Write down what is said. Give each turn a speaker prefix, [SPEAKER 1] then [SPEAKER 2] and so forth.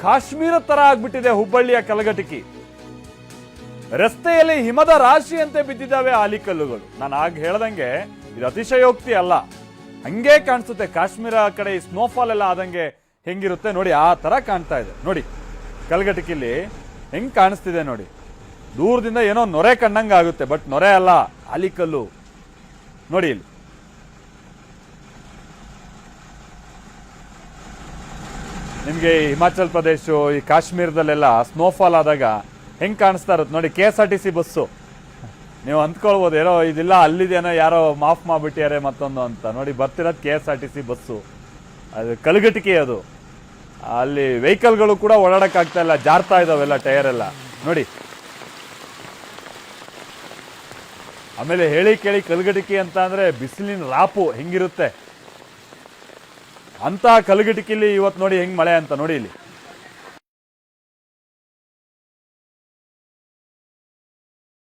[SPEAKER 1] ಕಾಶ್ಮೀರ ತರ ಆಗ್ಬಿಟ್ಟಿದೆ ಹುಬ್ಬಳ್ಳಿಯ ಕಲಘಟಕಿ. ರಸ್ತೆಯಲ್ಲಿ ಹಿಮದ ರಾಶಿಯಂತೆ ಬಿದ್ದಿದ್ದಾವೆ ಆಲಿಕಲ್ಲುಗಳು. ನಾನು ಆಗ ಹೇಳ್ದಂಗೆ ಇದು ಅತಿಶಯೋಕ್ತಿ ಅಲ್ಲ, ಹಂಗೆ ಕಾಣಿಸುತ್ತೆ. ಕಾಶ್ಮೀರ ಕಡೆ ಈ ಸ್ನೋಫಾಲ್ ಎಲ್ಲ ಆದಂಗೆ ಹೆಂಗಿರುತ್ತೆ ನೋಡಿ, ಆ ತರ ಕಾಣ್ತಾ ಇದೆ ನೋಡಿ. ಕಲಘಟಕಿಲಿ ಹೆಂಗ್ ಕಾಣಿಸ್ತಿದೆ ನೋಡಿ, ದೂರದಿಂದ ಏನೋ ನೊರೆ ಕಂಡಂಗ ಆಗುತ್ತೆ, ಬಟ್ ನೊರೆ ಅಲ್ಲ, ಆಲಿಕಲ್ಲು ನೋಡಿ. ಇಲ್ಲಿ ನಿಮ್ಗೆ ಹಿಮಾಚಲ್ ಪ್ರದೇಶ, ಈ ಕಾಶ್ಮೀರದಲ್ಲೆಲ್ಲ ಸ್ನೋಫಾಲ್ ಆದಾಗ ಹೆಂಗ್ ಕಾಣಿಸ್ತಾ ಇರುತ್ತೆ ನೋಡಿ. KSRTC ಬಸ್ಸು, ನೀವು ಅಂದ್ಕೊಳ್ಬೋದು ಏನೋ ಇದಿಲ್ಲ ಅಲ್ಲಿದೇನೋ ಯಾರೋ ಮಾಫ್ ಮಾಡ್ಬಿಟ್ಟಿದ್ದಾರೆ ಮತ್ತೊಂದು ಅಂತ. ನೋಡಿ ಬರ್ತಿರೋದು KSRTC ಬಸ್ಸು, ಅದು ಕಲಘಟಕಿ. ಅದು ಅಲ್ಲಿ ವೆಹಿಕಲ್ಗಳು ಕೂಡ ಓಡಾಡಕ್ಕಾಗ್ತಾ ಇಲ್ಲ, ಜಾರ್ತಾ ಇದಾವೆಲ್ಲ ಟೈರ್ ಎಲ್ಲ ನೋಡಿ. ಆಮೇಲೆ ಹೇಳಿ ಕೇಳಿ ಕಲಘಟಕಿ ಅಂತ ಅಂದ್ರೆ ಬಿಸಿಲಿನ ರಾಪು ಹೆಂಗಿರುತ್ತೆ ಅಂತ. ಕಲಘಟಕಿಲಿ ಇವತ್ತು ನೋಡಿ ಹೆಂಗ್ ಮಳೆ ಅಂತ ನೋಡಿ ಇಲ್ಲಿ.